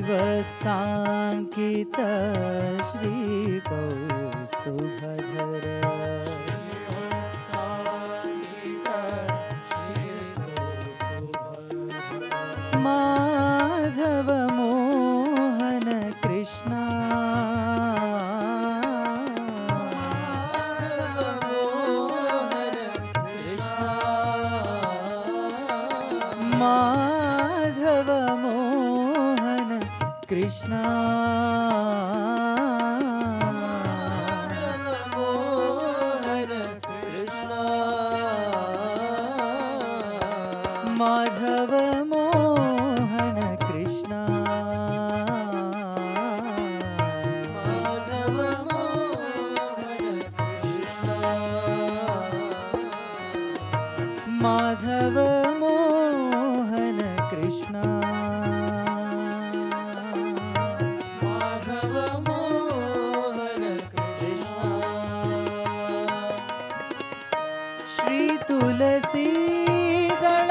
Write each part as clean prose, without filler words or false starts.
श्रीवत्साङ्कित श्रीकौस्तुभधर माधव मोहन कृष्णा माधव मोहन कृष्णा माधव मोहन कृष्णा माधव मोहन कृष्णा माधव मोहन कृष्णा माधव मोहन कृष्णा श्री तुलसी दल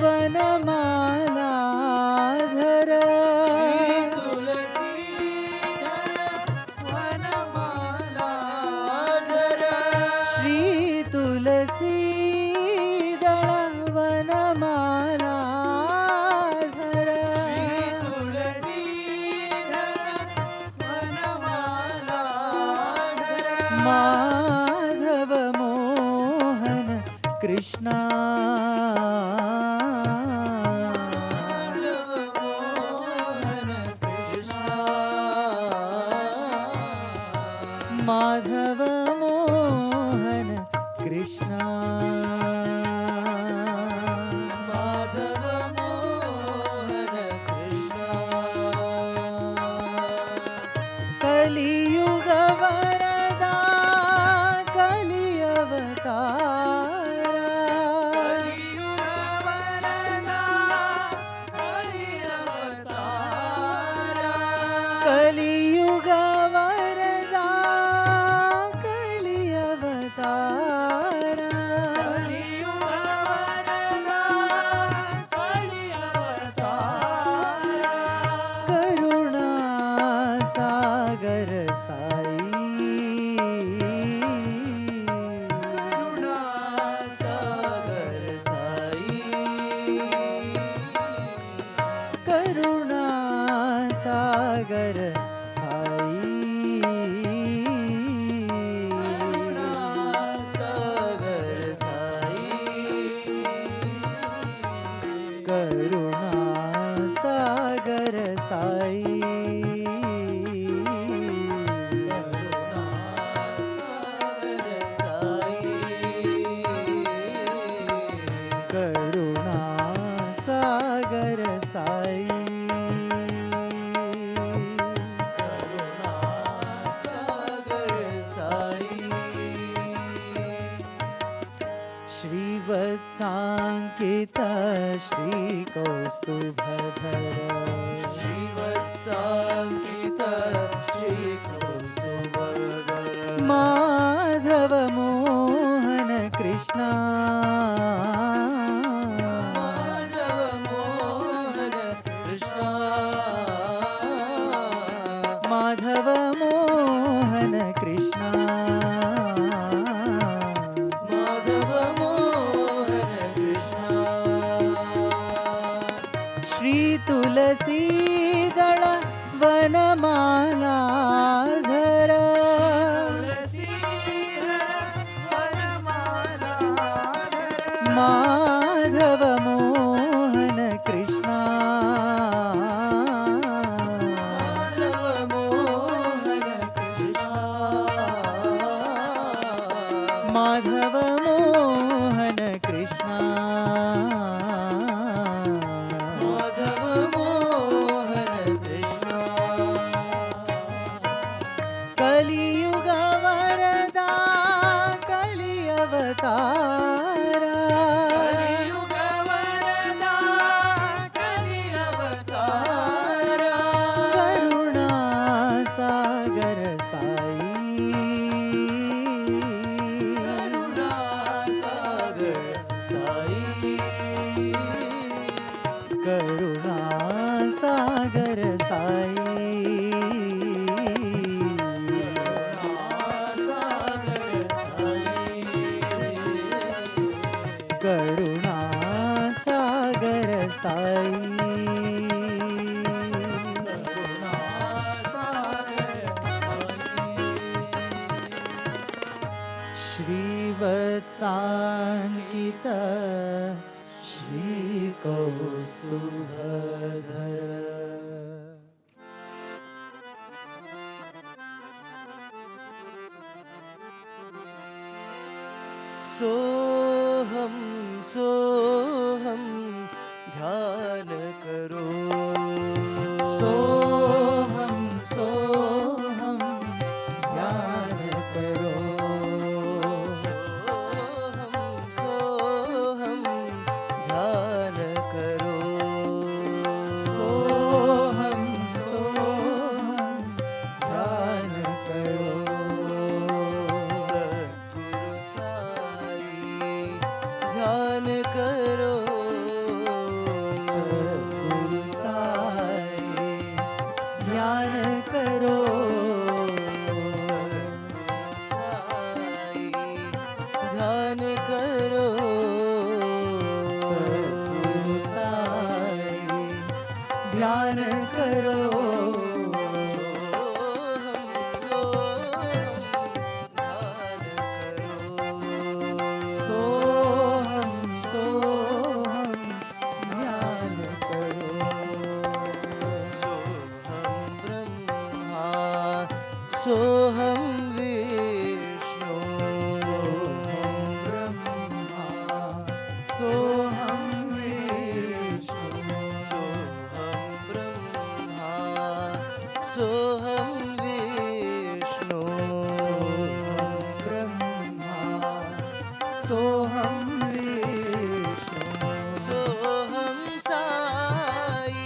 वनमालाधर तुलसी वनमालाधर श्री तुलसी दल वनमालाधर तुलसी वनमालाधर माधव मोहन कृष्णा माधव मोहन कृष्णा माधव मोहन कृष्णा कलियुग वरदा कलि अवतार कलियुग वरदा कलि अवतार कलियुग वरदा कलि अवतार कलियुग वरदा कलि अवतार करुणा सागर साई करुणा सागर साई करुणा सागर साई करुणा सागर साई करुणा सागर साई करुणा सागर साई करुणा सागर साई श्रीवत्साङ्कित श्रीकौस्तुभधर श्रीवत्साङ्कित श्रीकौस्तुभधर माधव मोहन कृष्णा माधव मोहन कृष्णा माधव मोहन कृष्णा माधव मोहन कृष्णा श्री तुलसी दल वनमालाधर माधव मोहन कृष्णा माधव मोहन कृष्णा माधव मोहन कृष्णा माधव मोहन कृष्णा कलियुग वरदा कलि अवतार कलियुग वरदा कलि अवतार करुणा सागर साई करुणा सागर साई करुणा सागर साई करुणा सागर साई करुणा सागर श्रीवत्साङ्कित श्रीकौस्तुभधर सोहम सोहम ध्यान करो सोहम सोहम ध्यान करो सोहम सोहम ध्यान करो सोहम सोहम ध्यान करो ध्यान करो सद्गुरु साई ध्यान करो साई ध्यान करो सद्गुरु साई ध्यान करो सोहम विष्णु सोहम ब्रह्मा सोहम विष्णु सोहम ब्रह्मा सोहम विष्णु सोहम ब्रह्मा सोहम विष्णु सोहम साई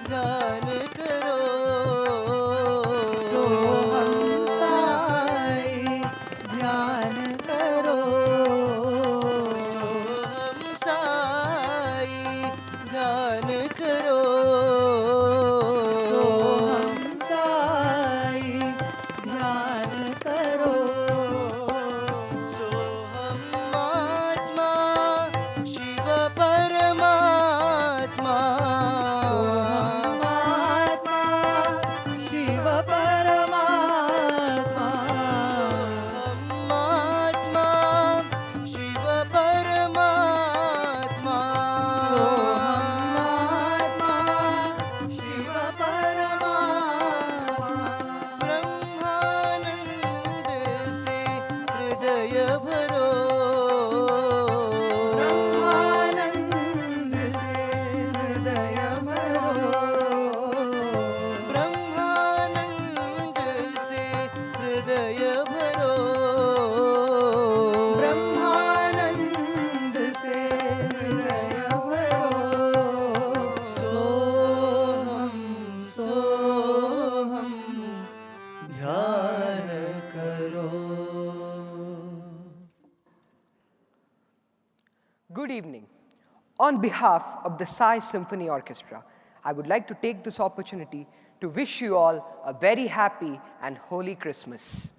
ध्यान करो Good evening. On behalf of the Sai Symphony Orchestra, I would like to take this opportunity to wish you all a very happy and holy Christmas.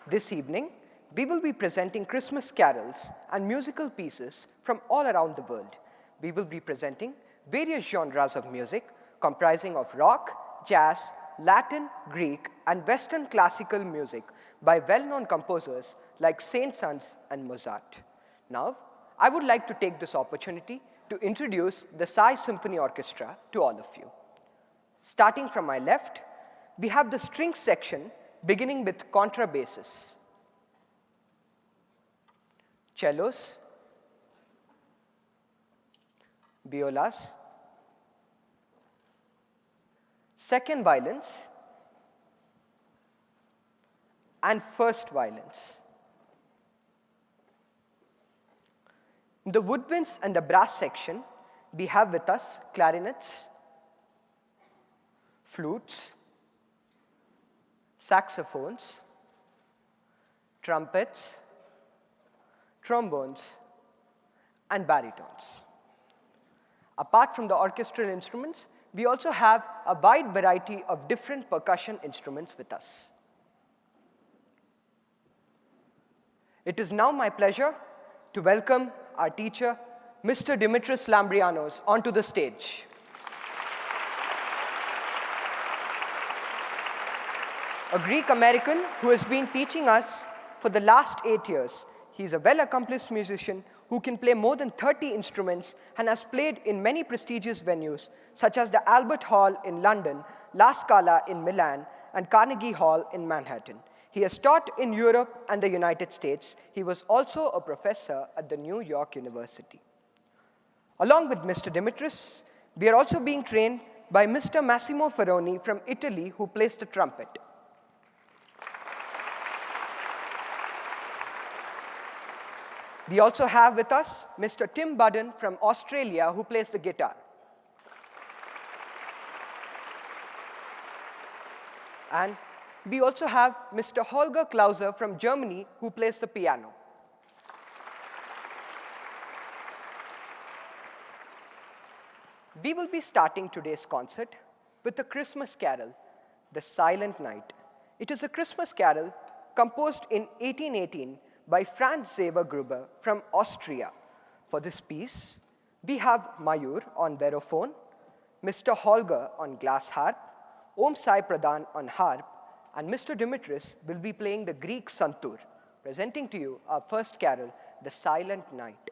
This evening, we will be presenting Christmas carols and musical pieces from all around the world. We will be presenting various genres of music comprising of rock, jazz, Latin, Greek, and Western classical music by well-known composers like Saint-Saëns and Mozart. Now, I would like to take this opportunity to introduce the Sai Symphony Orchestra to all of you. Starting from my left, we have the strings section beginning with contrabasses, cellos, violas, second violins, and first violins. In the woodwinds and the brass section, we have with us clarinets, flutes, saxophones, trumpets, trombones, and baritones. Apart from the orchestral instruments, we also have a wide variety of different percussion instruments with us. It is now my pleasure to welcome our teacher, Mr. Dimitris Lambrianos, onto the stage. A Greek American who has been teaching us for the last 8 years. He is a well-accomplished musician who can play more than 30 instruments and has played in many prestigious venues such as the Albert Hall in London, La Scala in Milan, and Carnegie Hall in Manhattan. He has taught in Europe and the United States. He was also a professor at the New York University. Along with Mr. Dimitris, we are also being trained by Mr. Massimo Ferroni from Italy, who plays the trumpet. We also have with us Mr. Tim Budden from Australia, who plays the guitar. And we also have Mr. Holger Klauser from Germany, who plays the piano. We will be starting today's concert with a Christmas carol, The Silent Night. It is a Christmas carol composed in 1818 by Franz Seva from Austria. For this piece, we have Mayur on verophone, Mr. Holger on glass harp, Om Sai Pradhan on harp, and Mr. Dimitris will be playing the Greek santur, presenting to you our first carol, The Silent Night.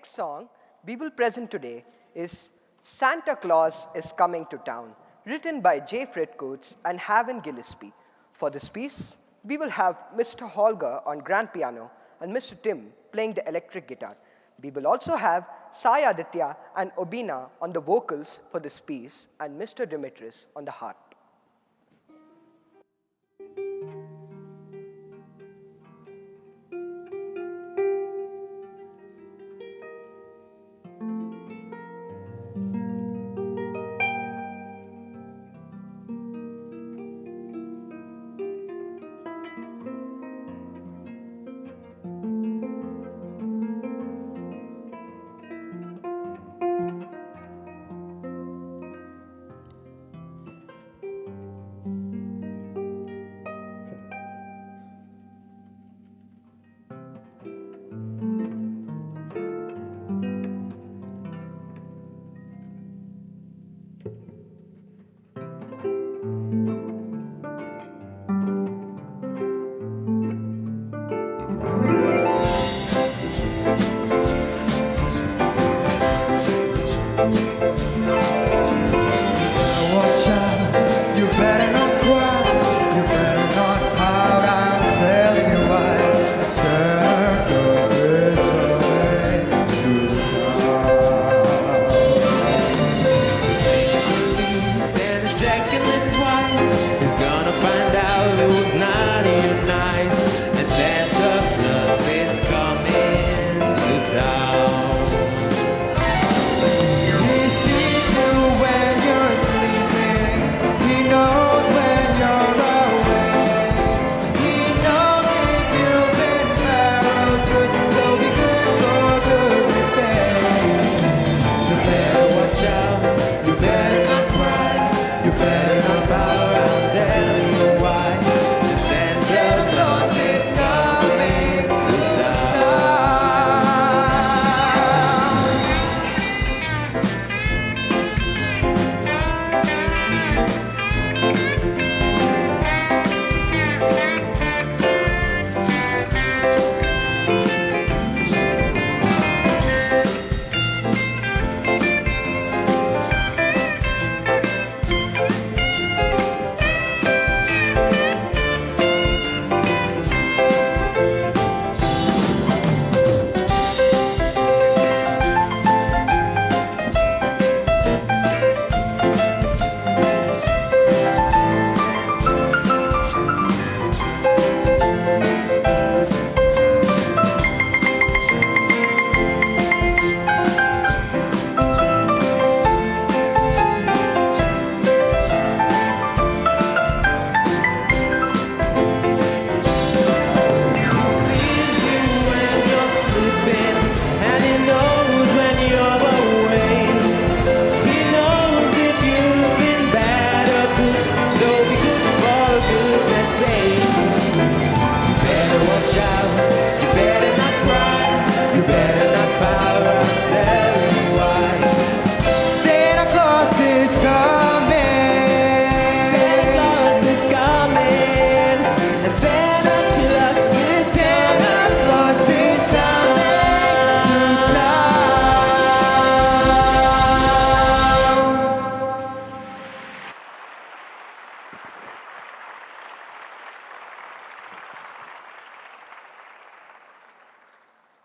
next song we will present today is Santa Claus is Coming to Town, written by J. Fred Coates and Haven Gillespie. For this piece, we will have Mr. Holger on grand piano and Mr. Tim playing the electric guitar. We will also have Sai Aditya and Obina on the vocals for this piece and Mr. Dimitris on the harp.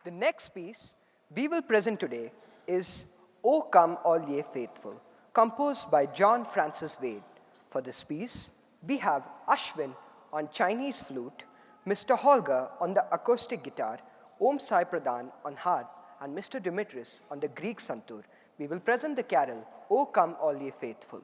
The next piece we will present today is O Come All Ye Faithful, composed by John Francis Wade. For this piece, we have Ashwin on Chinese flute, Mr. Holger on the acoustic guitar, Om Sai Pradhan on harp, and Mr. Dimitris on the Greek santur. We will present the carol, O Come All Ye Faithful.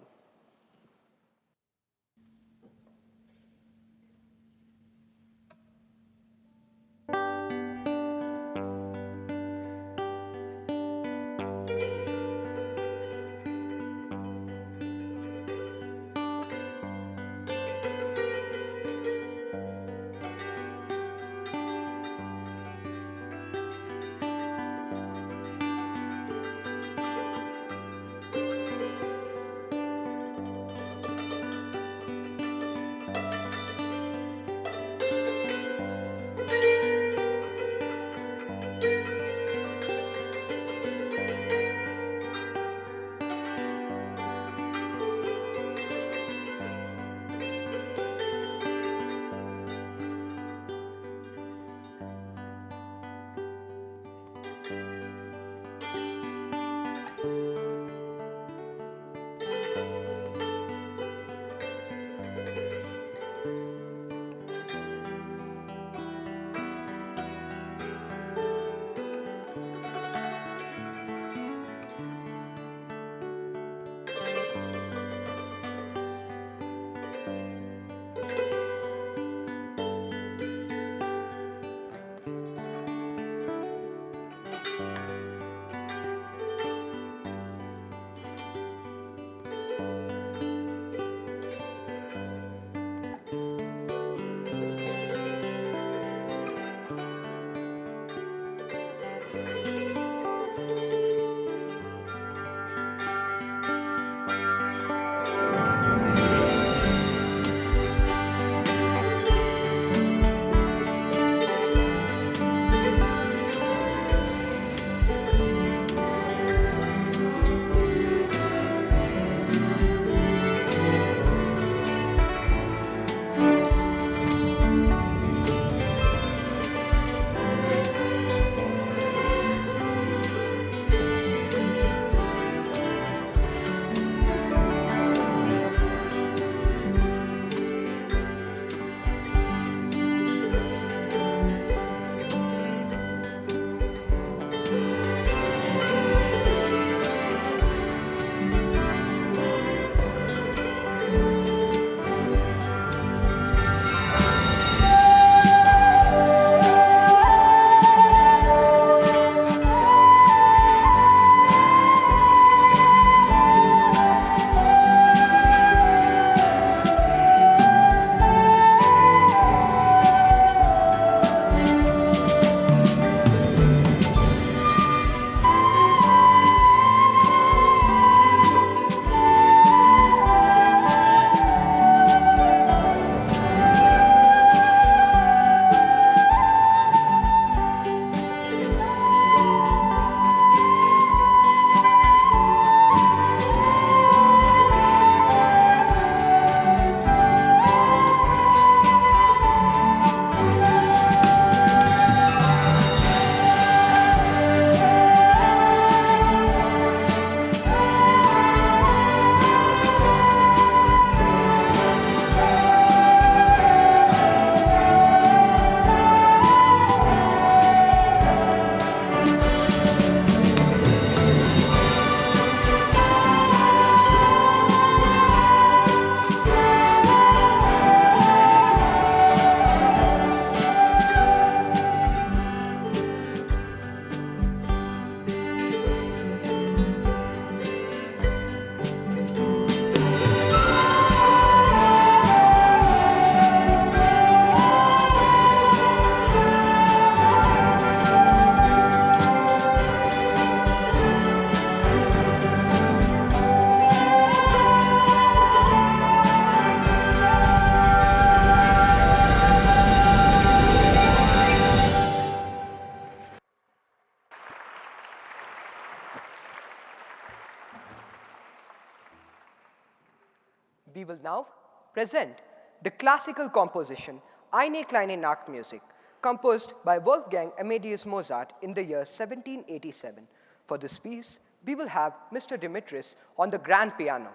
We will now present the classical composition Eine kleine Nachtmusik, composed by Wolfgang Amadeus Mozart in the year 1787. For this piece, we will have Mr. Dimitris on the grand piano.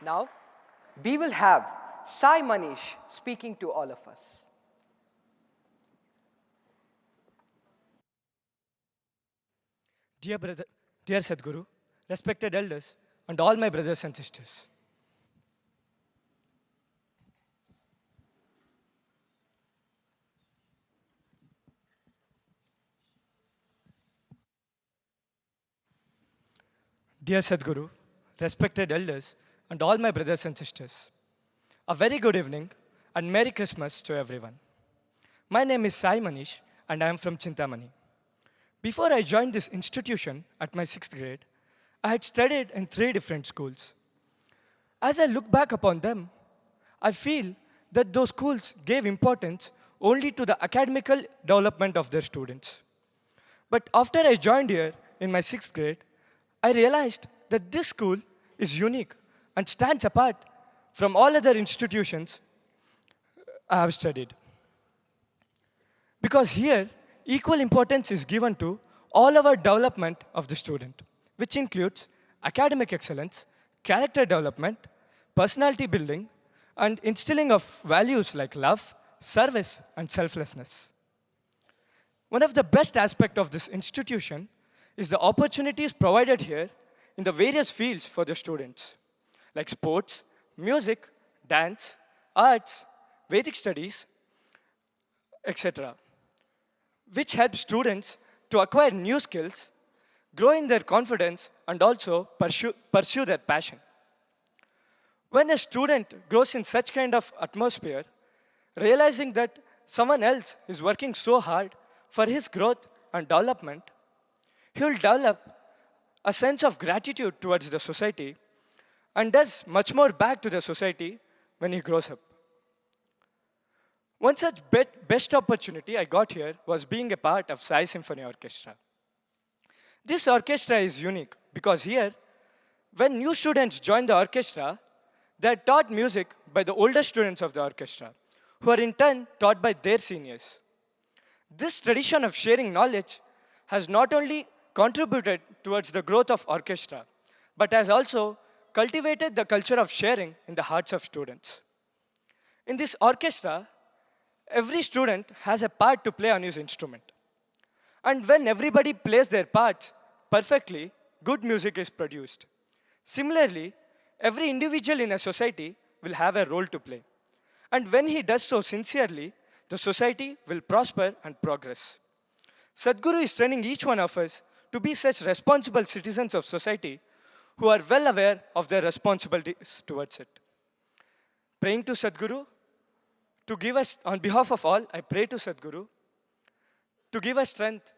Now, we will have Sai Manish speaking to all of us. Dear brother, dear Sadhguru, respected elders, and all my brothers and sisters. Dear Sadhguru, respected elders, and all my brothers and sisters. A very good evening and Merry Christmas to everyone. My name is Sai Manish and I am from Chintamani. Before I joined this institution at my 6th grade, I had studied in 3 different schools. As I look back upon them, I feel that those schools gave importance only to the academical development of their students. But after I joined here in my 6th grade, I realized that this school is unique and stands apart from all other institutions I have studied. Because here, equal importance is given to all our development of the student, which includes academic excellence, character development, personality building, and instilling of values like love, service, and selflessness. One of the best aspects of this institution is the opportunities provided here in the various fields for the students, like sports, music, dance, arts, Vedic studies, etc., which helps students to acquire new skills, grow in their confidence, and also pursue their passion. When a student grows in such kind of atmosphere, realizing that someone else is working so hard for his growth and development, he will develop a sense of gratitude towards the society and does much more back to the society when he grows up. One such best opportunity I got here was being a part of Sai Symphony Orchestra. This orchestra is unique because here, when new students join the orchestra, they are taught music by the older students of the orchestra, who are in turn taught by their seniors. This tradition of sharing knowledge has not only contributed towards the growth of orchestra, but has also cultivated the culture of sharing in the hearts of students. In this orchestra, every student has a part to play on his instrument. And when everybody plays their parts perfectly, good music is produced. Similarly, every individual in a society will have a role to play. And when he does so sincerely, the society will prosper and progress. Sadhguru is training each one of us to be such responsible citizens of society who are well aware of their responsibilities towards it. Praying to Sadhguru to give us, on behalf of all, I pray to Sadhguru to give us strength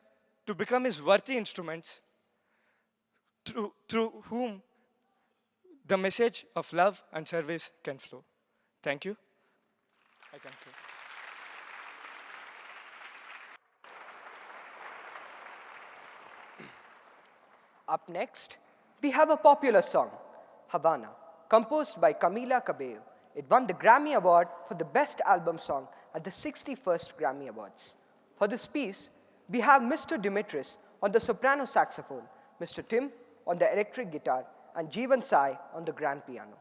to become his worthy instruments through whom the message of love and service can flow. Thank you. I conclude. Up next, we have a popular song, Havana, composed by Camila Cabello. It won the Grammy Award for the Best Album Song at the 61st Grammy Awards. For this piece, we have Mr. Dimitris on the soprano saxophone, Mr. Tim on the electric guitar, and Jeevan Sai on the grand piano.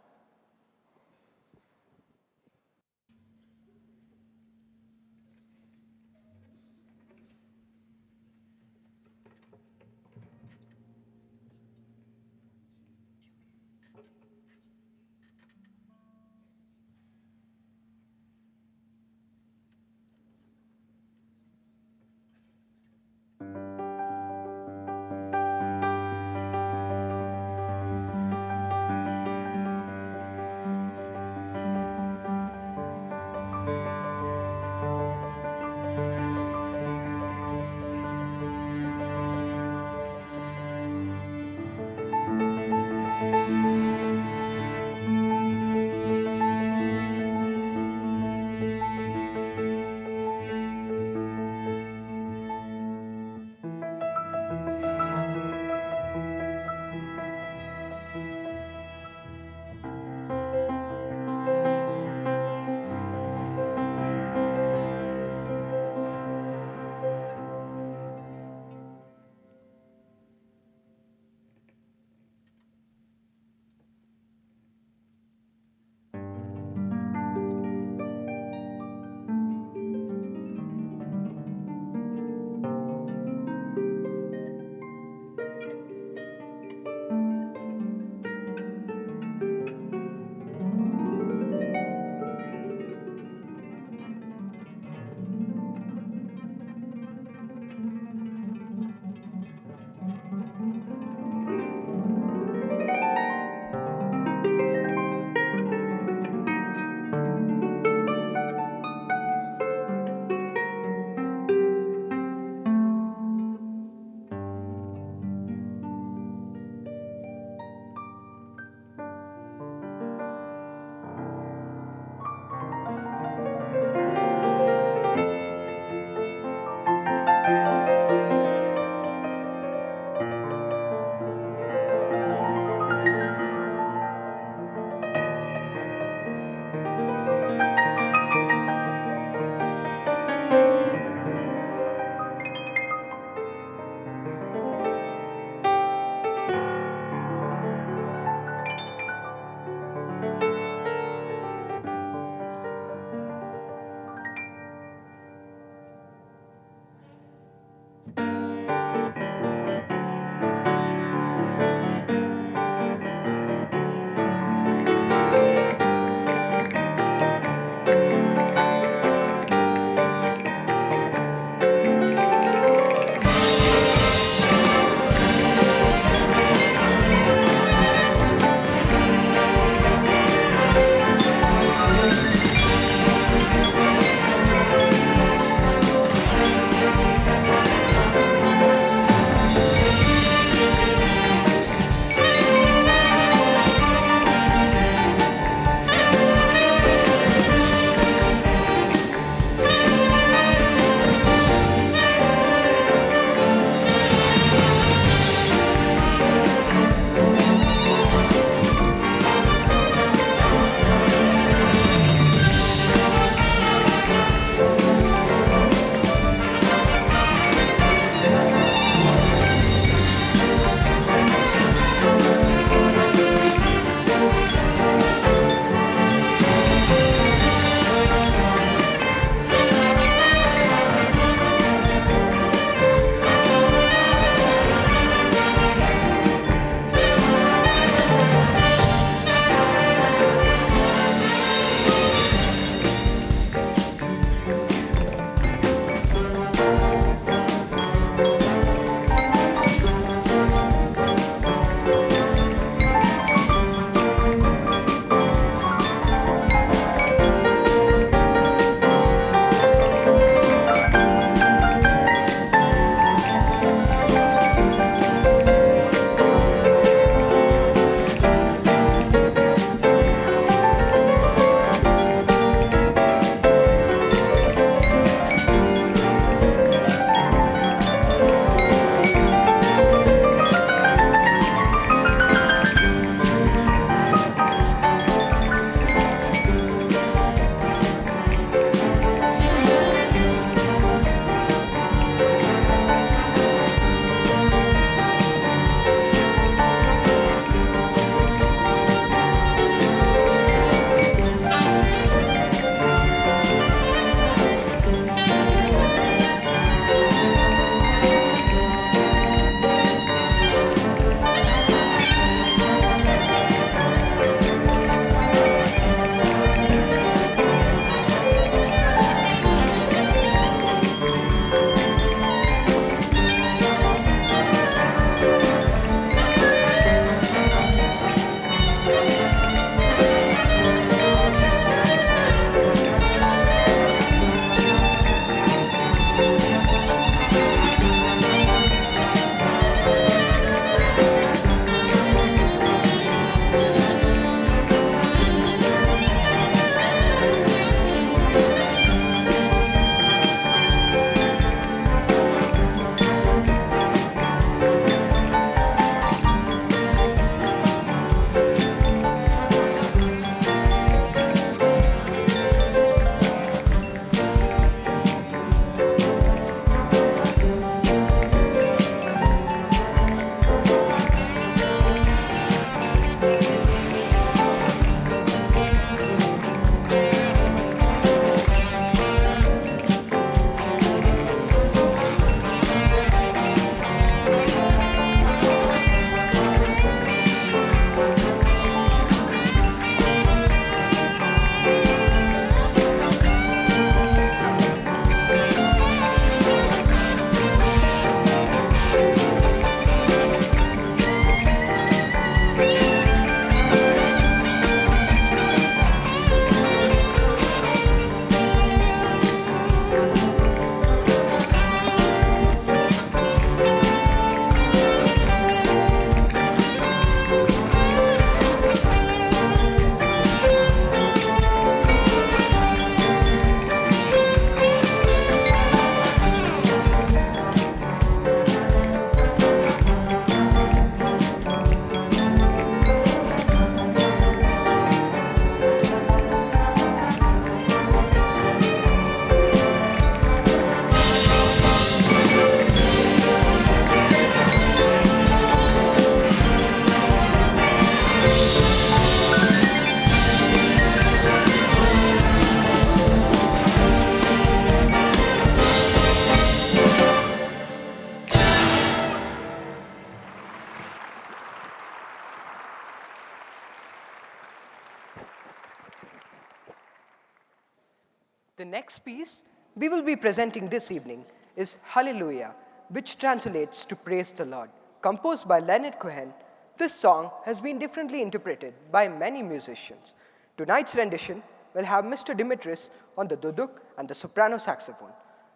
The next piece we will be presenting this evening is Hallelujah, which translates to Praise the Lord. Composed by Leonard Cohen, this song has been differently interpreted by many musicians. Tonight's rendition will have Mr. Dimitris on the duduk and the soprano saxophone.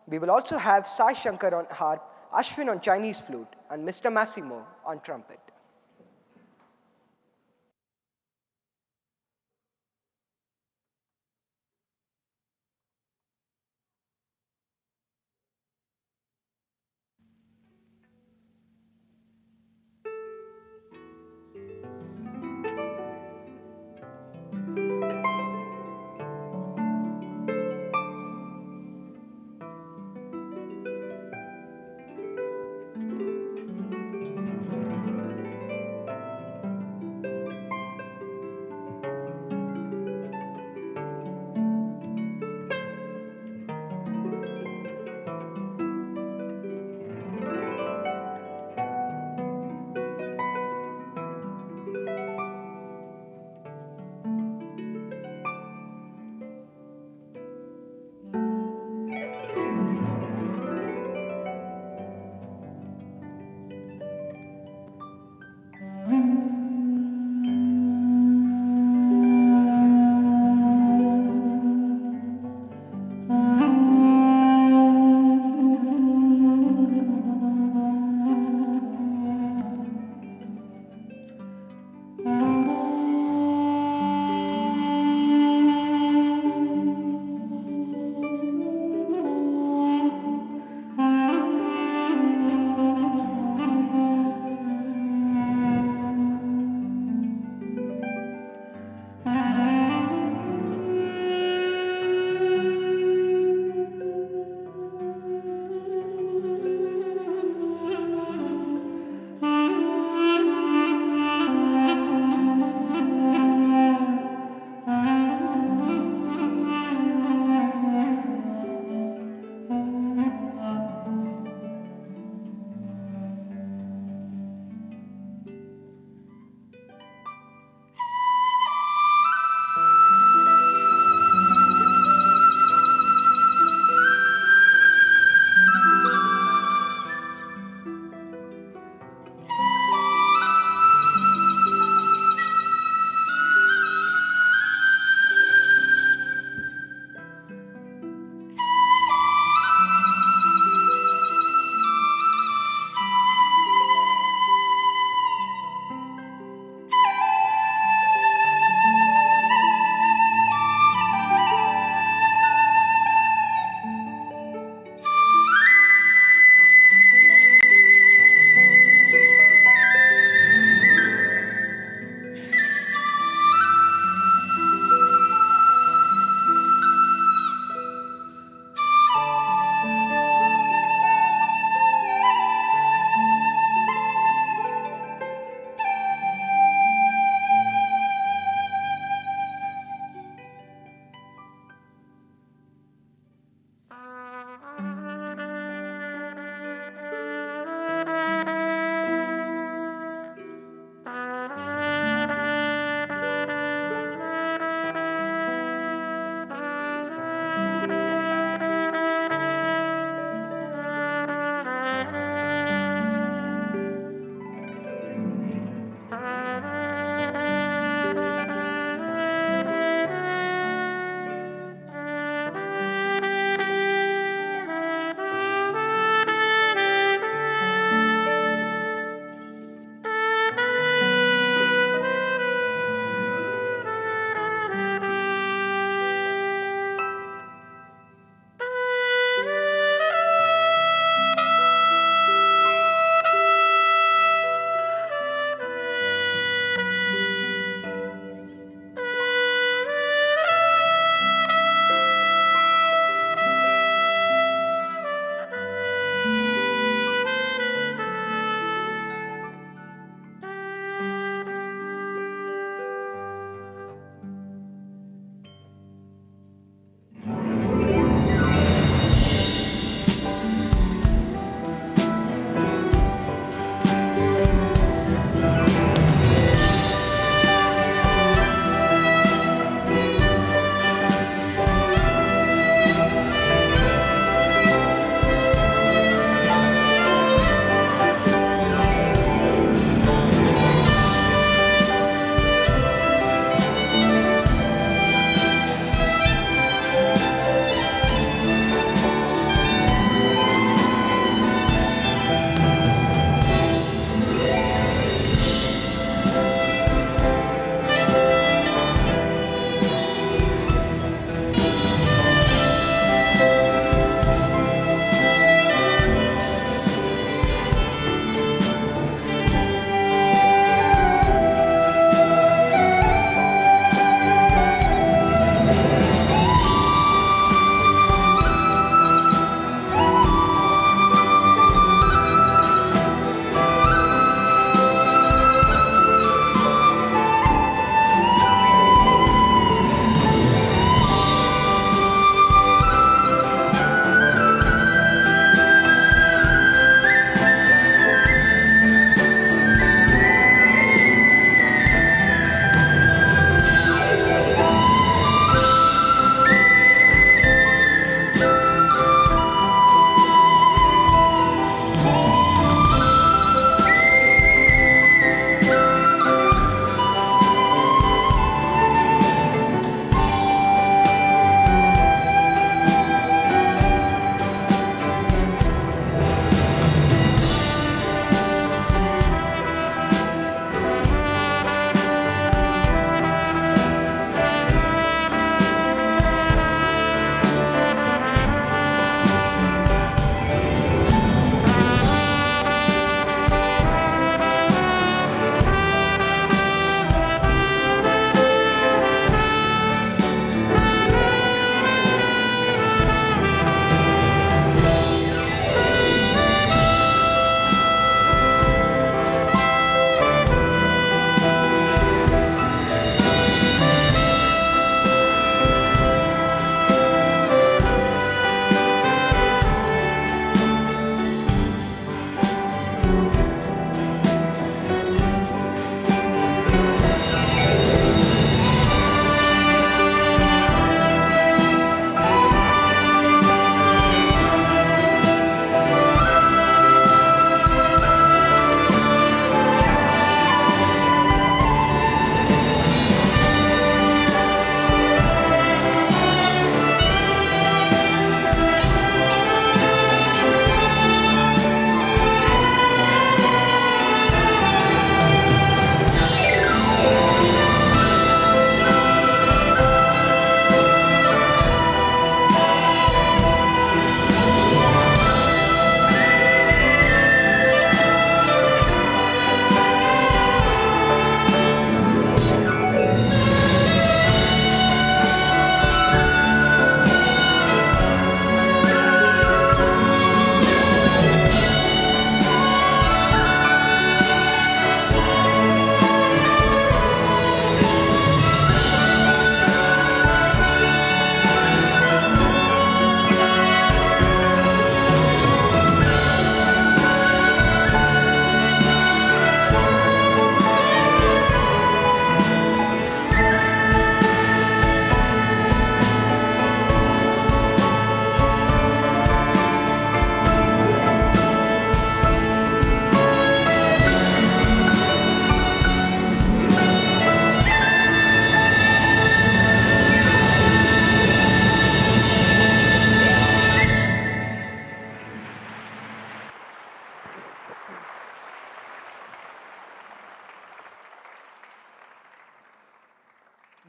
We will also have Sai Shankar on harp, Ashwin on Chinese flute, and Mr. Massimo on trumpet.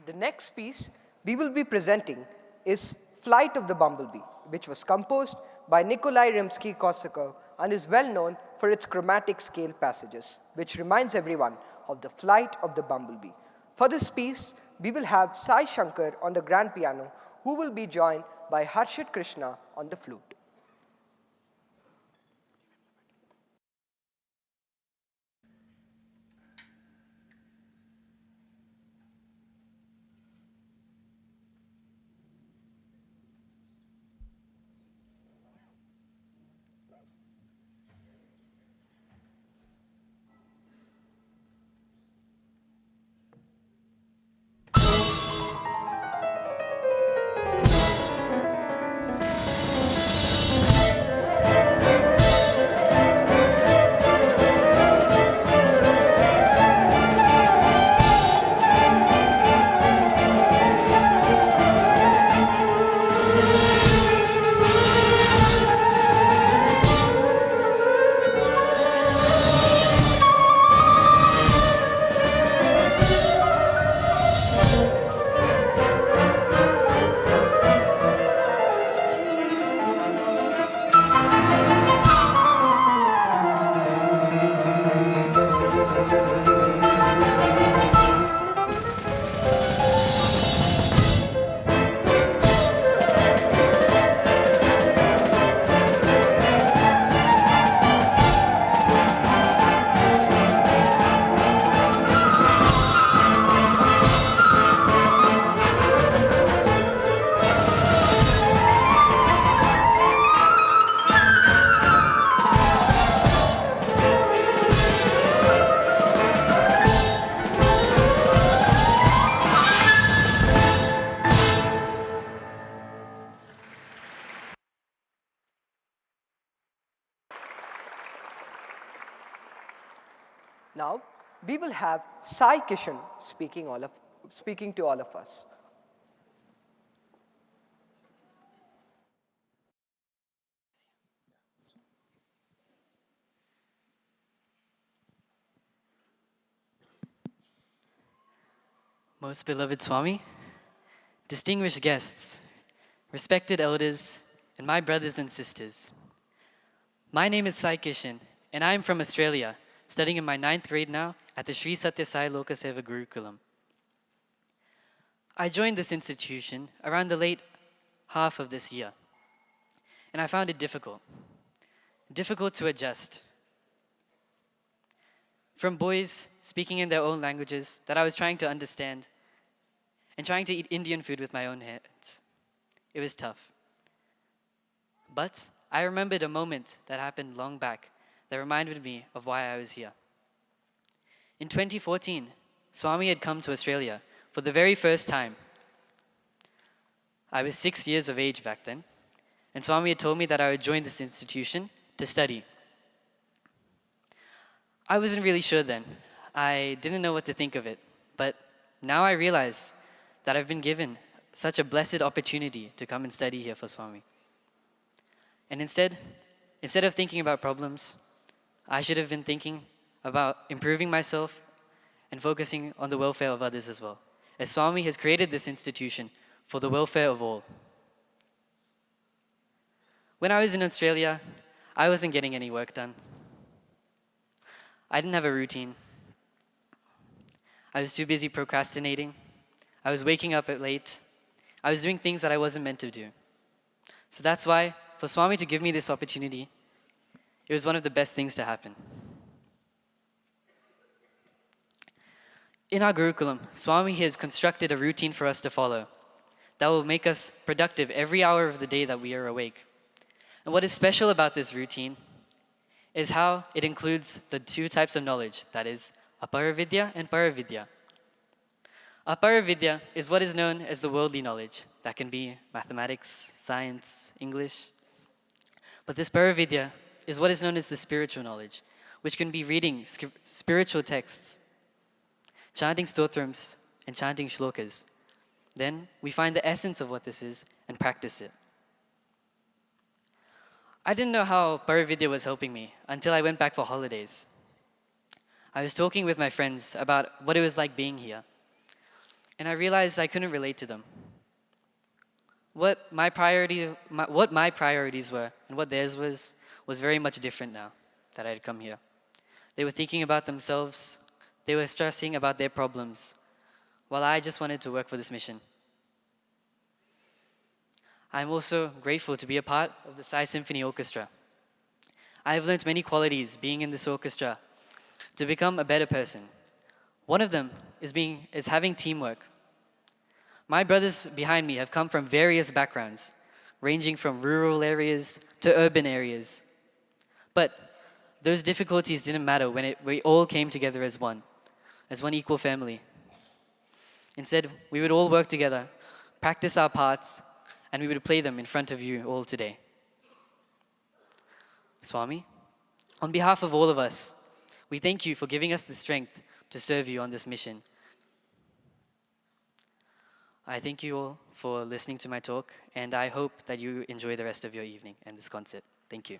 The next piece we will be presenting is Flight of the Bumblebee, which was composed by Nikolai Rimsky-Korsakov and is well known for its chromatic scale passages, which reminds everyone of the flight of the bumblebee. For this piece, we will have Sai Shankar on the grand piano, who will be joined by Harshit Krishna on the flute. Now, we will have Sai Kishan speaking to all of us. Most beloved Swami, distinguished guests, respected elders, and my brothers and sisters. My name is Sai Kishan, and I am from Australia, studying in my 9th grade now at the Sri Sathya Sai Loka Seva Gurukulam. I joined this institution around the late half of this year, and I found it difficult to adjust. From boys speaking in their own languages that I was trying to understand, and trying to eat Indian food with my own hands. It was tough. But I remembered a moment that happened long back that reminded me of why I was here. In 2014, Swami had come to Australia for the very first time. I was 6 years of age back then, and Swami had told me that I would join this institution to study. I wasn't really sure then. I didn't know what to think of it, but now I realize that I've been given such a blessed opportunity to come and study here for Swami. And instead of thinking about problems, I should have been thinking about improving myself and focusing on the welfare of others as well, as Swami has created this institution for the welfare of all. When I was in Australia, I wasn't getting any work done. I didn't have a routine. I was too busy procrastinating. I was waking up late. I was doing things that I wasn't meant to do. So that's why, for Swami to give me this opportunity, it was one of the best things to happen. In our Gurukulam, Swami has constructed a routine for us to follow that will make us productive every hour of the day that we are awake. And what is special about this routine is how it includes the two types of knowledge, that is, Aparavidya and Paravidya. Aparavidya is what is known as the worldly knowledge. That can be mathematics, science, English. But this Paravidya is what is known as the spiritual knowledge, which can be reading spiritual texts, chanting stotrams, and chanting shlokas. Then we find the essence of what this is and practice it. I didn't know how Paravidya was helping me until I went back for holidays. I was talking with my friends about what it was like being here. and I realized I couldn't relate to them. What my priorities were and what theirs was very much different now that I had come here. They were thinking about themselves, they were stressing about their problems, while I just wanted to work for this mission. I'm also grateful to be a part of the Sai Symphony Orchestra. I have learned many qualities being in this orchestra to become a better person. One of them is having teamwork. My brothers behind me have come from various backgrounds, ranging from rural areas to urban areas. But those difficulties didn't matter when we all came together as one equal family. Instead, we would all work together, practice our parts, and we would play them in front of you all today. Swami, on behalf of all of us, we thank you for giving us the strength to serve you on this mission. I thank you all for listening to my talk, and I hope that you enjoy the rest of your evening and this concert. Thank you.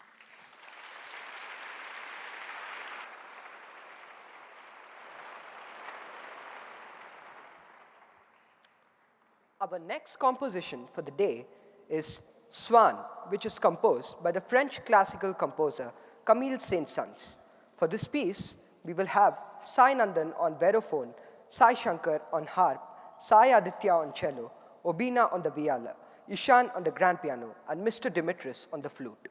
Our next composition for the day is Swan, which is composed by the French classical composer Camille Saint-Saëns. For this piece, we will have Sai Nandan on verophone, Sai Shankar on harp, Sai Aditya on cello, Obina on the viola, Ishan on the grand piano, and Mr. Dimitris on the flute.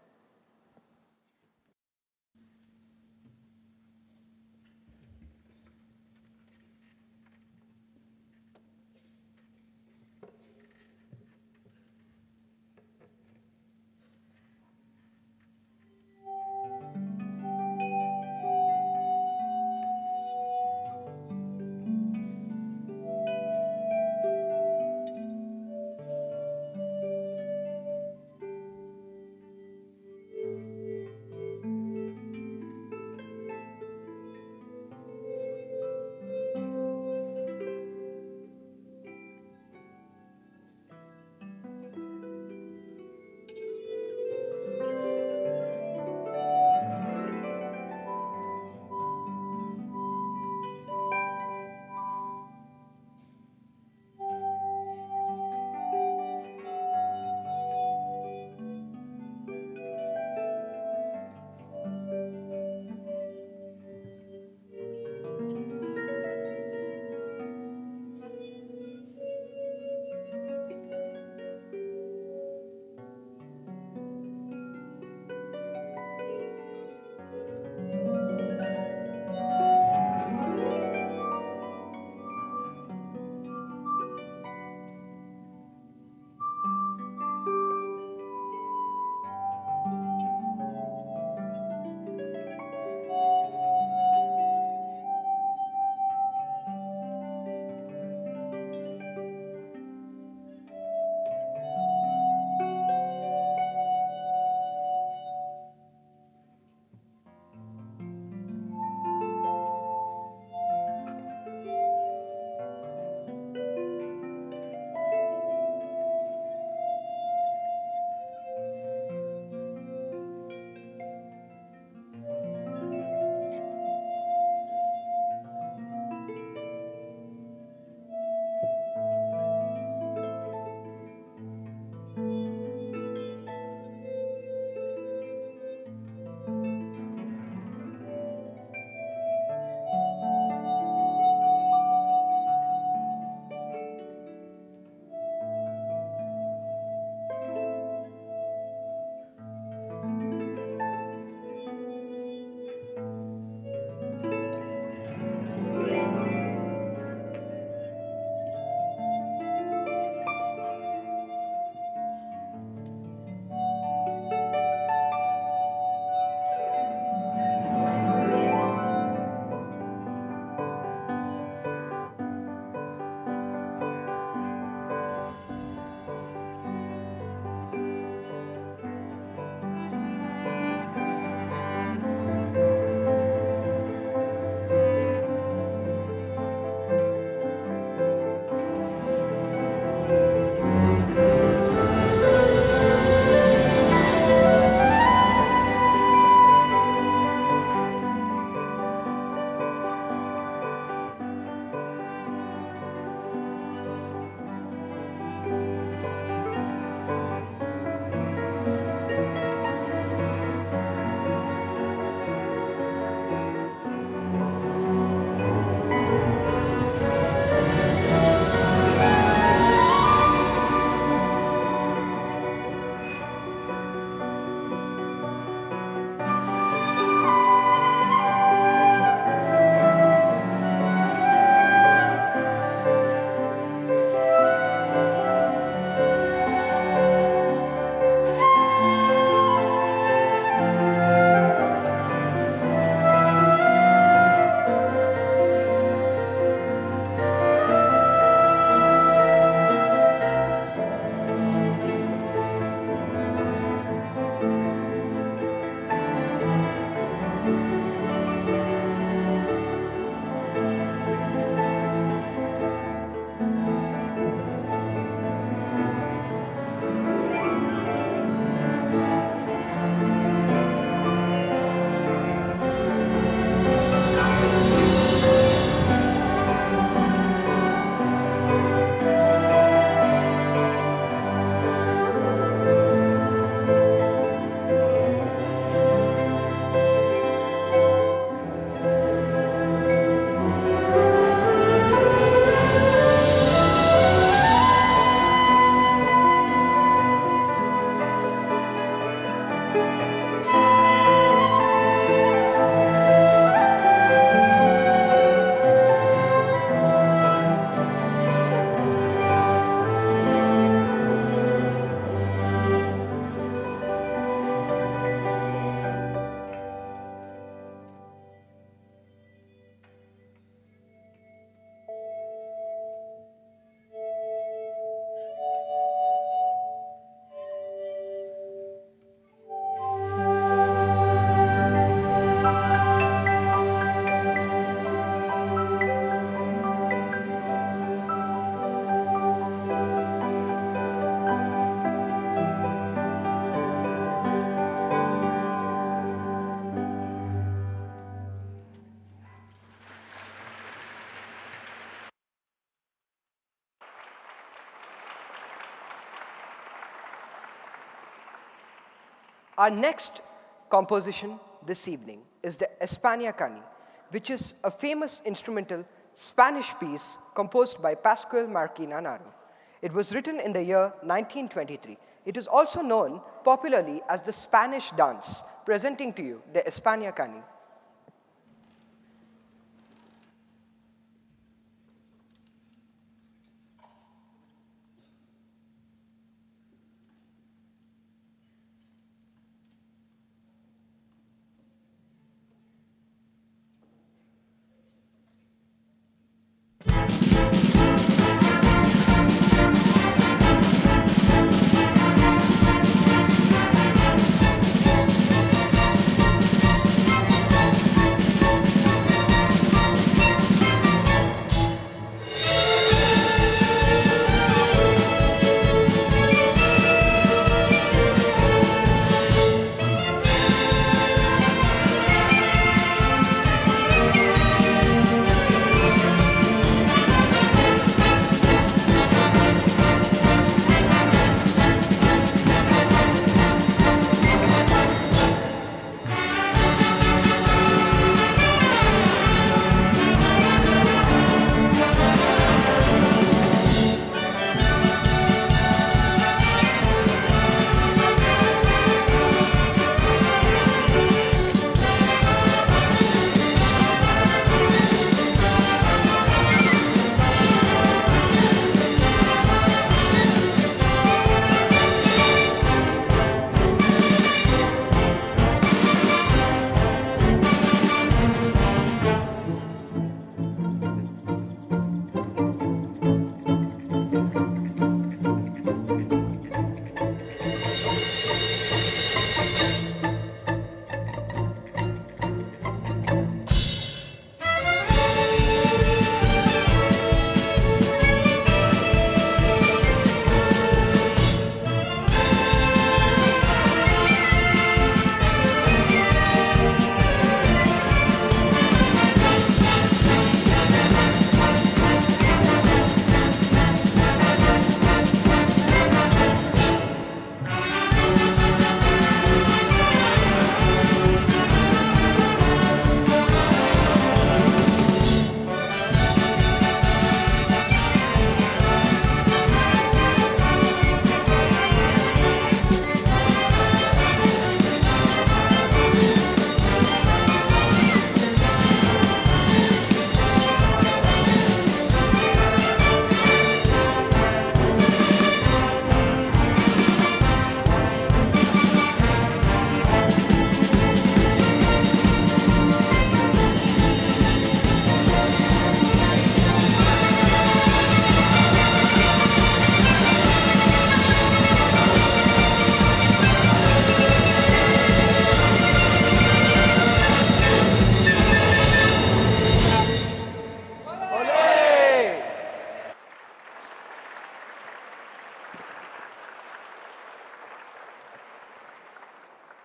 Our next composition this evening is the Espania Cani, which is a famous instrumental Spanish piece composed by Pascual Marquina Naro. It was written in the year 1923. It is also known popularly as the Spanish dance, presenting to you the Espania Cani.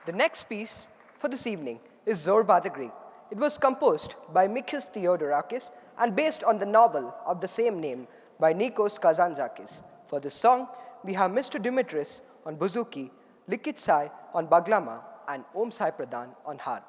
The next piece for this evening is Zorba the Greek. It was composed by Mikis Theodorakis and based on the novel of the same name by Nikos Kazantzakis. For this song, we have Mr. Dimitris on bouzouki, Likit Sai on baglama, and Om Sai Pradhan on harp.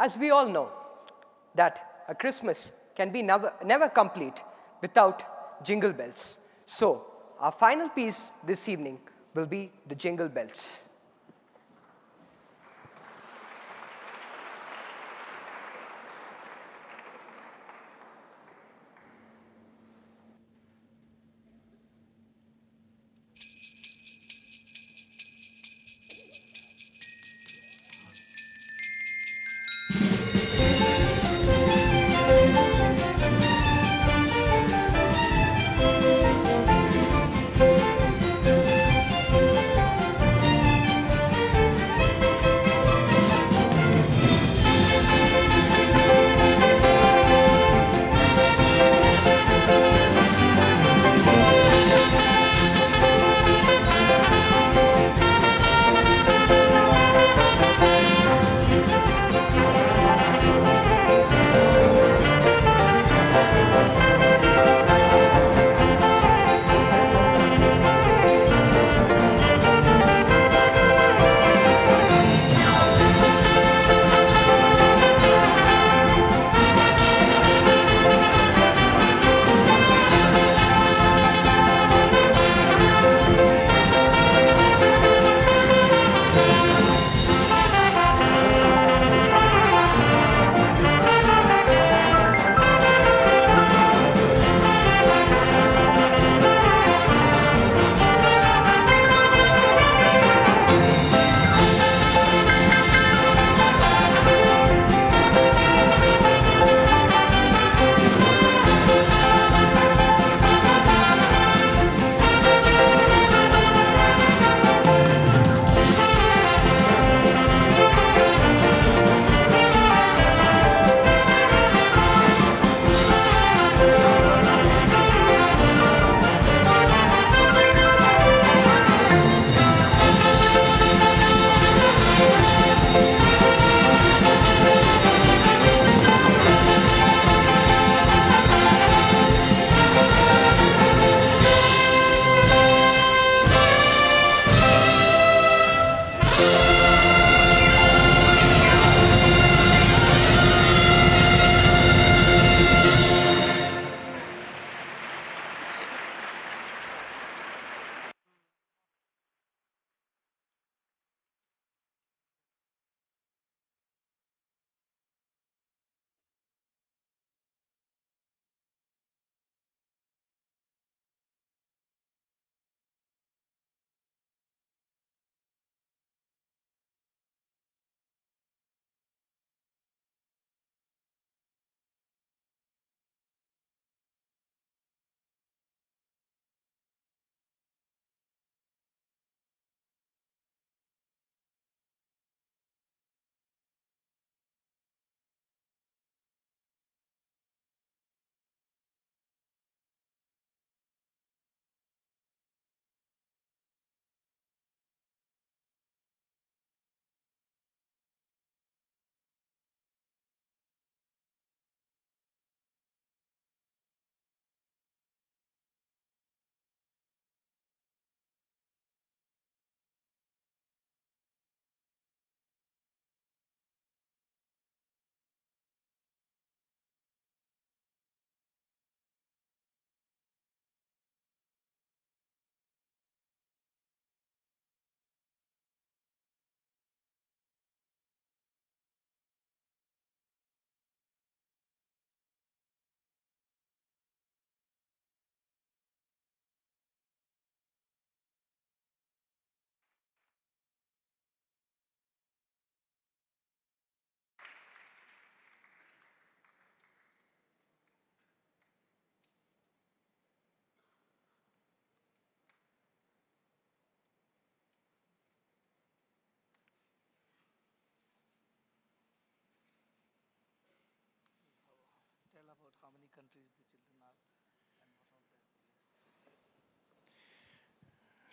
As we all know, that a Christmas can be never complete without Jingle Bells. So, our final piece this evening will be the Jingle Bells.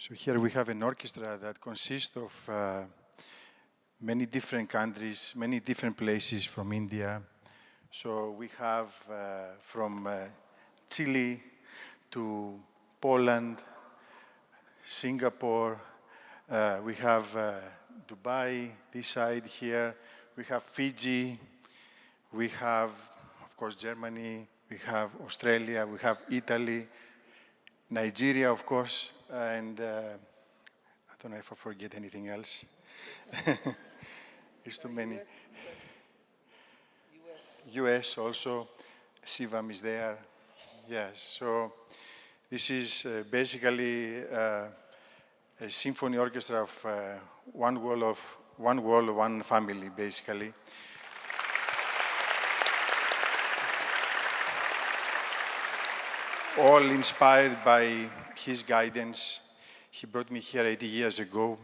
So here we have an orchestra that consists of many different countries, many different places from India. So we have from Chile to Poland, Singapore, we have Dubai, this side here, we have Fiji, We have, of course, Germany, we have Australia, we have Italy, Nigeria, of course, and I don't know if I forget anything else. It's too many. US also, Seva is there. Yes, so this is basically a symphony orchestra of one world, one family, basically. All inspired by his guidance. He brought me here 80 years ago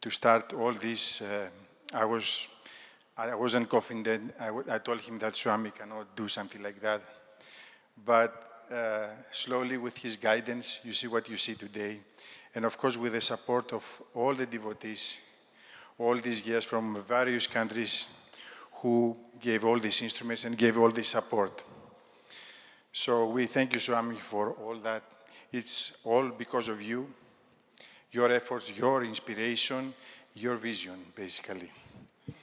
to start all this. I wasn't confident. I told him that Swami cannot do something like that. But slowly, with his guidance, you see what you see today. And of course, with the support of all the devotees, all these years from various countries who gave all these instruments and gave all this support. So we thank you, Swami, for all that. It's all because of you, your efforts, your inspiration, your vision, basically. Please.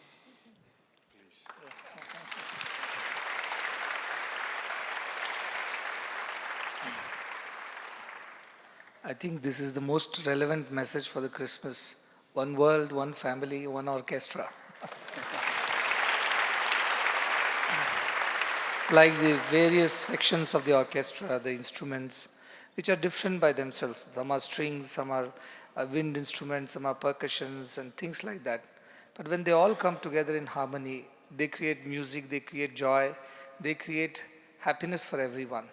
I think this is the most relevant message for the Christmas. One world, one family, one orchestra. Like the various sections of the orchestra, the instruments, which are different by themselves. Some are strings, some are wind instruments, some are percussions and things like that. But when they all come together in harmony, they create music, they create joy, they create happiness for everyone.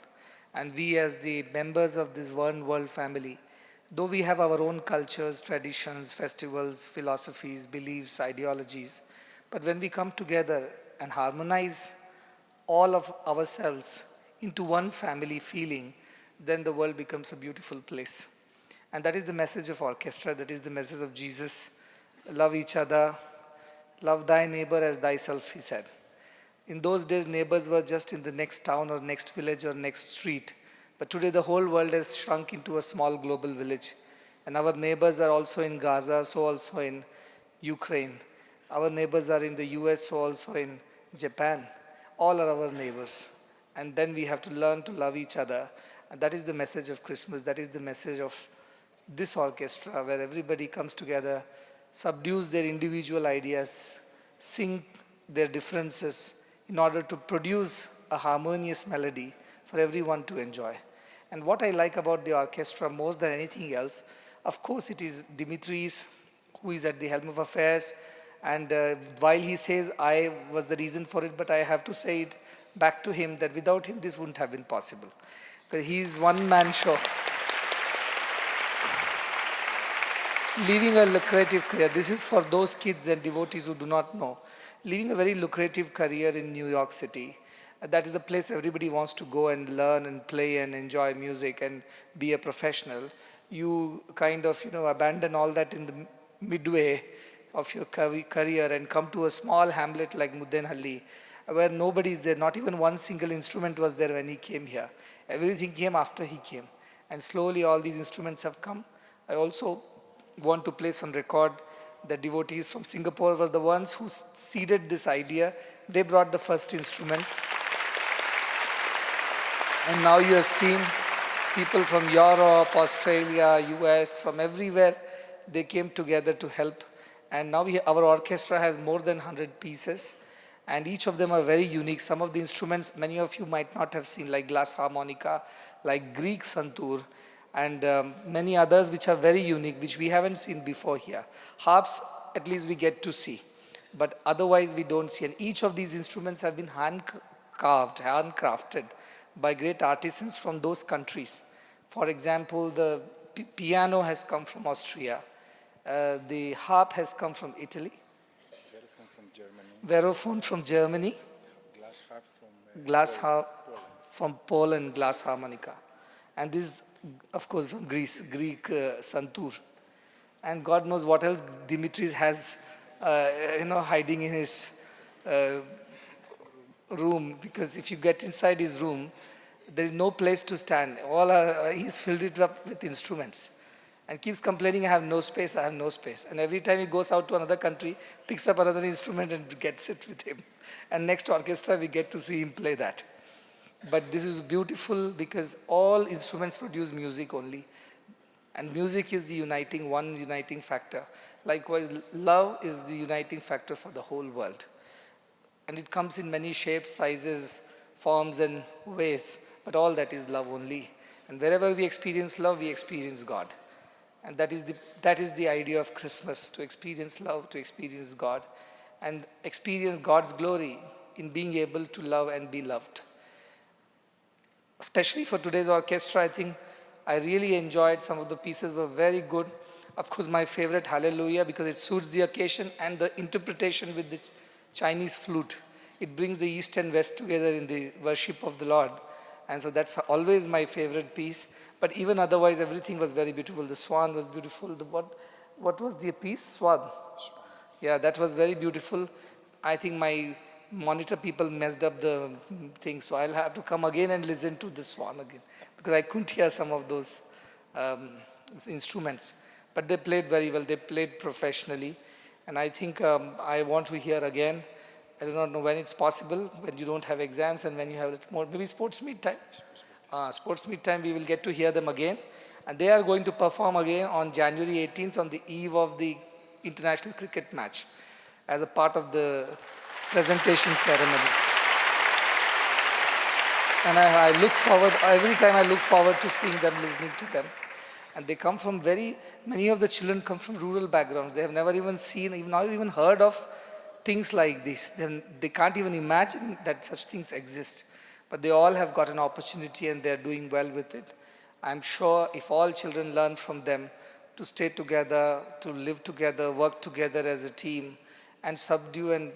And we as the members of this one world family, though we have our own cultures, traditions, festivals, philosophies, beliefs, ideologies, but when we come together and harmonize all of ourselves into one family feeling, then the world becomes a beautiful place. And that is the message of orchestra, that is the message of Jesus. Love each other, love thy neighbor as thyself, he said. In those days, neighbors were just in the next town or next village or next street. But today the whole world has shrunk into a small global village. And our neighbors are also in Gaza, so also in Ukraine. Our neighbors are in the US, so also in Japan. All are our neighbors. And then we have to learn to love each other. And that is the message of Christmas. That is the message of this orchestra, where everybody comes together, subdues their individual ideas, sing their differences in order to produce a harmonious melody for everyone to enjoy. And what I like about the orchestra more than anything else, of course it is Dimitris who is at the helm of affairs. And while he says I was the reason for it, but I have to say it back to him that without him this wouldn't have been possible. Because he is one-man show. Leaving a lucrative career, this is for those kids and devotees who do not know. Leaving a very lucrative career in New York City, that is the place everybody wants to go and learn and play and enjoy music and be a professional. You kind of, abandon all that in the midway of your career and come to a small hamlet like Muddenahalli, where nobody is there, not even one single instrument was there when he came here. Everything came after he came. And slowly all these instruments have come. I also want to place on record that devotees from Singapore were the ones who seeded this idea. They brought the first instruments. And now you have seen people from Europe, Australia, US, from everywhere, they came together to help. And now our orchestra has more than 100 pieces, and each of them are very unique. Some of the instruments, many of you might not have seen, like glass harmonica, like Greek santur, and many others which are very unique, which we haven't seen before here. Harps, at least we get to see, but otherwise we don't see. And each of these instruments have been hand-carved, handcrafted by great artisans from those countries. For example, the piano has come from Austria. The harp has come from Italy. Verophone from Germany. Glass harp from Poland, glass harmonica. And this, of course, from Greece, Greek santur. And God knows what else Dimitris has, hiding in his room. Because if you get inside his room, there is no place to stand. He's filled it up with instruments. and keeps complaining, I have no space, I have no space. And every time he goes out to another country, picks up another instrument and gets it with him. And next orchestra, we get to see him play that. But this is beautiful because all instruments produce music only. And music is the one uniting factor. Likewise, love is the uniting factor for the whole world. And it comes in many shapes, sizes, forms and ways, but all that is love only. And wherever we experience love, we experience God. And that is the idea of Christmas, to experience love, to experience God, and experience God's glory in being able to love and be loved. Especially for today's orchestra, I think I really enjoyed. Some of the pieces were very good. Of course, my favorite, Hallelujah, because it suits the occasion, and the interpretation with the Chinese flute. It brings the East and West together in the worship of the Lord. And so that's always my favorite piece. But even otherwise, everything was very beautiful. The Swan was beautiful. What was the piece? Swan. Yeah, that was very beautiful. I think my monitor people messed up the thing, so I'll have to come again and listen to the Swan again, because I couldn't hear some of those instruments. But they played very well. They played professionally. And I think I want to hear again. I do not know when it's possible, when you don't have exams and when you have a little more, maybe sports meet time. Sports meet time, we will get to hear them again. And they are going to perform again on January 18th on the eve of the international cricket match as a part of the presentation ceremony. And I look forward, every time I look forward to seeing them, listening to them. And they come from many of the children come from rural backgrounds. They have never even seen, not even heard of things like this. They can't even imagine that such things exist. But they all have got an opportunity and they're doing well with it. I'm sure if all children learn from them to stay together, to live together, work together as a team, and subdue and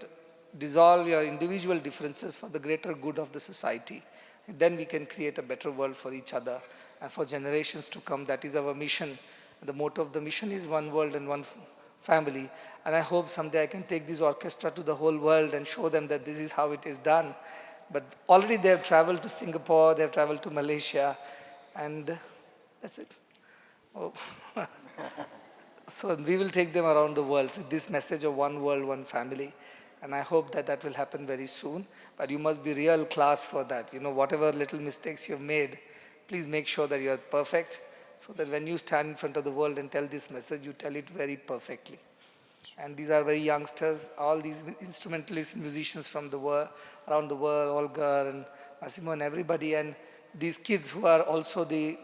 dissolve your individual differences for the greater good of the society, then we can create a better world for each other and for generations to come. That is our mission. The motto of the mission is one world and one family. And I hope someday I can take this orchestra to the whole world and show them that this is how it is done. But already they have traveled to Singapore, they have traveled to Malaysia, and that's it. Oh. So we will take them around the world with this message of one world, one family. And I hope that that will happen very soon. But you must be real class for that. You know, whatever little mistakes you've made, please make sure that you are perfect, so that when you stand in front of the world and tell this message, you tell it very perfectly. And these are very youngsters, all these instrumentalists, musicians from the world, around the world, Olga and Massimo and everybody, and these kids who are also the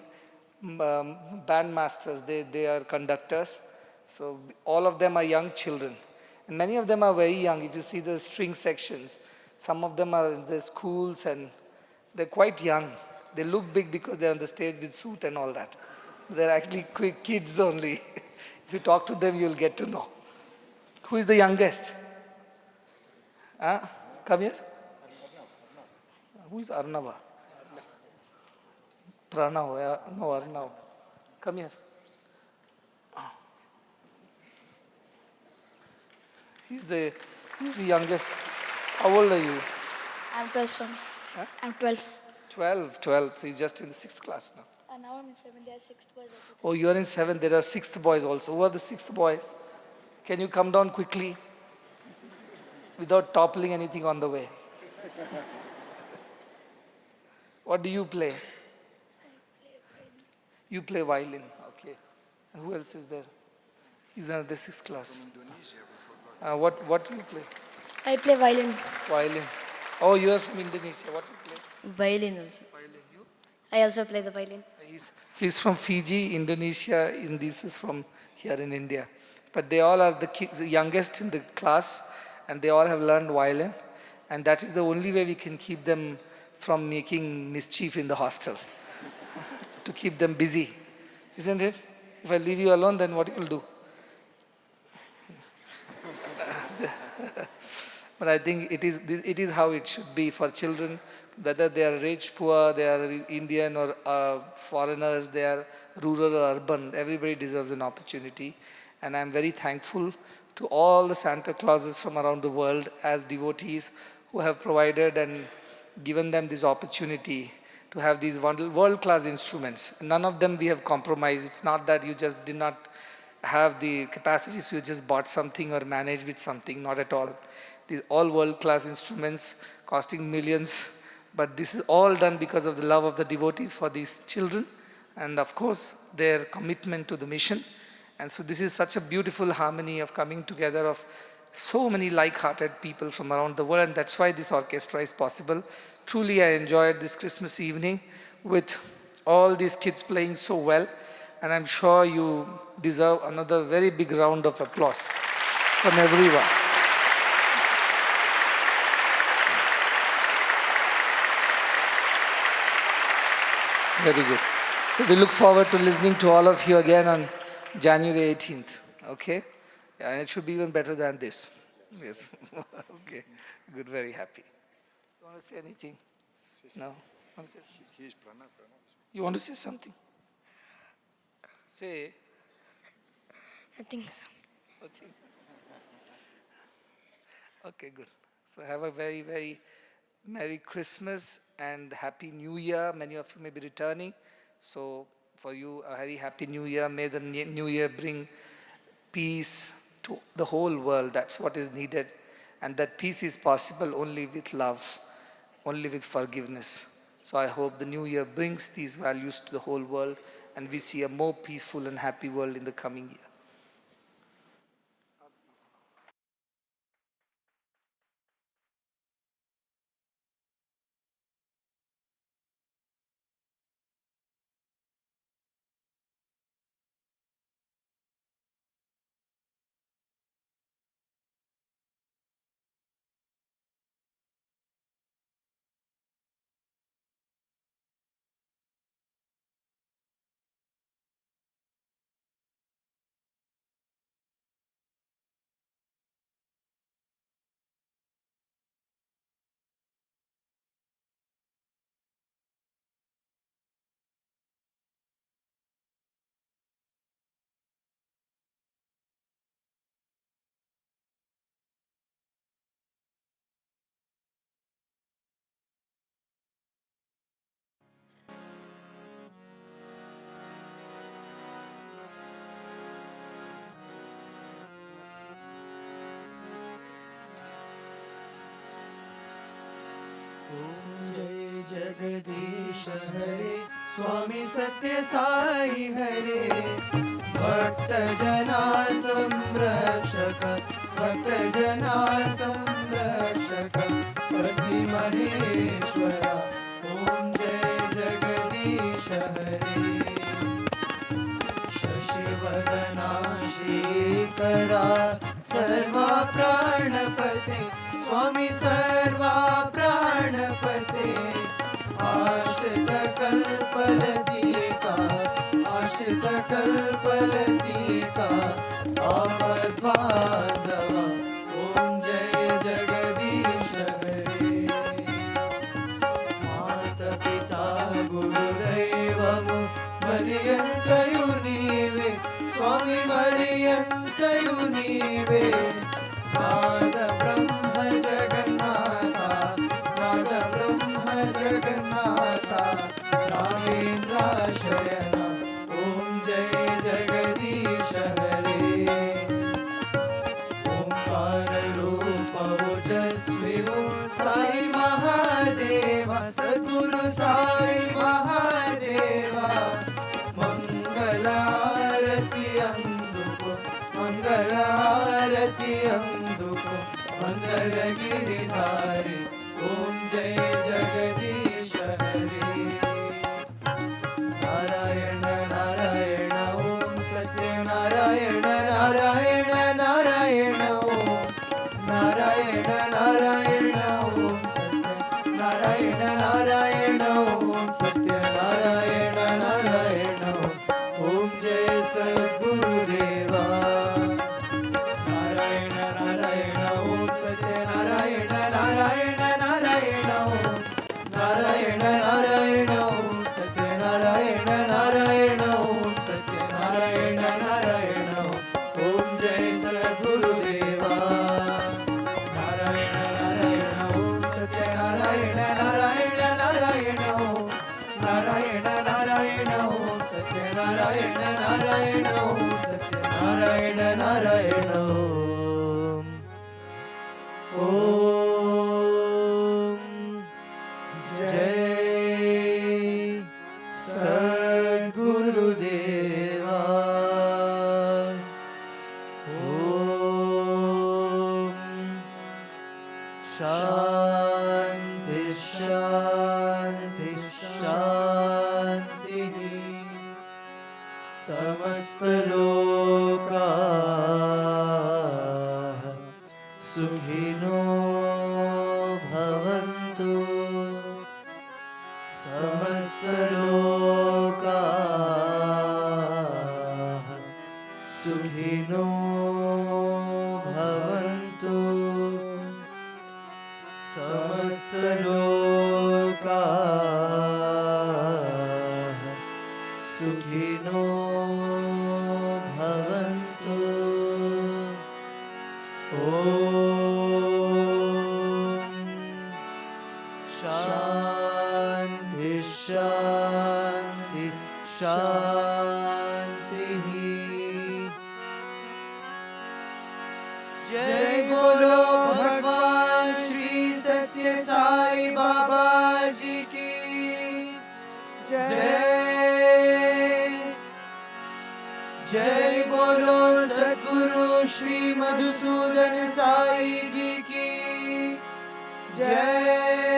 band masters, they are conductors. So all of them are young children. And many of them are very young. If you see the string sections, some of them are in the schools and they're quite young. They look big because they're on the stage with suit and all that. They're actually quick kids only. If you talk to them, you'll get to know. Who is the youngest? Come here. Who is Arnava? Pranav. No, Arnav. Come here. He's the youngest. How old are you? I'm 12, Swami. Huh? I'm 12. 12. So he's just in the 6th class now. Now I'm in 7. There are 6th boys also. Oh, you are in 7. There are 6th boys also. Who are the 6th boys? Can you come down quickly without toppling anything on the way? What do you play? You play violin. Okay. And who else is there? He's in the 6th class. What do you play? I play violin. Violin. Oh, you are from Indonesia. What do you play? Violin also. Violin. You? I also play the violin. He's from Fiji, Indonesia, and this is from here in India. But they all are the kids, the youngest in the class, and they all have learned violin. And that is the only way we can keep them from making mischief in the hostel, to keep them busy. Isn't it? If I leave you alone, then what you'll do? But I think it is how it should be for children, whether they are rich, poor, they are Indian or foreigners, they are rural or urban. Everybody deserves an opportunity. And I'm very thankful to all the Santa Clauses from around the world as devotees who have provided and given them this opportunity to have these world-class instruments. None of them we have compromised. It's not that you just did not have the capacity, so you just bought something or managed with something, not at all. These all world-class instruments costing millions, but this is all done because of the love of the devotees for these children, and of course their commitment to the mission. And so this is such a beautiful harmony of coming together of so many like-hearted people from around the world, and that's why this orchestra is possible. Truly, I enjoyed this Christmas evening with all these kids playing so well, and I'm sure you deserve another very big round of applause from everyone. Very good. So we look forward to listening to all of you again on January 18th, okay? Yeah, and it should be even better than this. Yes. Okay, good, very happy. You want to say anything? No? Want to say something? You want to say something? Say. Nothing. Nothing. Okay, good. So have a very, very Merry Christmas and Happy New Year. Many of you may be returning. So for you, a very Happy New Year. May the New Year bring peace to the whole world. That's what is needed. And that peace is possible only with love, only with forgiveness. So I hope the New Year brings these values to the whole world and we see a more peaceful and happy world in the coming year. ओम जय जगदीश हरे स्वामी सत्य साई हरे भक्त जना संरक्षक भक्त जना संरक्षक पति महेश्वरा ओम जय जगदीश हरे शशिवदना श्रीकरा सर्वा प्राणपते स्वामी सर्वा प्राणपते आश्रित कल्पलतिका आश्रित कल्पलतिका आपद्बांधव ओम जय जगदीश हरे माता पिता गुरुदैवमु मरियन्तयु नीवे स्वामी मरियन्तयु नीवे नाद ब्रह्म जगन्नाथा नाद ब्रह्म जगन्नाथा रामेन्द्राशयना ओम जय जगदीश हरे ओंकार रूप ओजस्वी साई महादेवा सद्गुरु साई महादेवा मंगल आरती अंदुको मंगल आरती अंदुको मंगल गिरिधारी ओम जय जगदीश हरे नारायण नारायण ओम सत्य नारायण नारायण नारायण ओम नारायण नारायण ओम सत्य नारायण नारायण ओम सत्य नारायण नारायण ओम जय सद्गुरुदेवा नारायण नारायण ओम सत्य नारायण नारायण नारायण ओम शांति शांति शांति समस्त लोकाः सुखिनो भवन्तु समस्त लोकाः सुखिनो भवन्तु समस्त लोकाः सुखिनो भवन्तु ॐ शान्ति शान्ति शान्तिः जय बोलो भगवान श्री सत्य साई बाबा जी की जय जय बोलो सद्गुरु श्री मधुसूदन साई जी की जय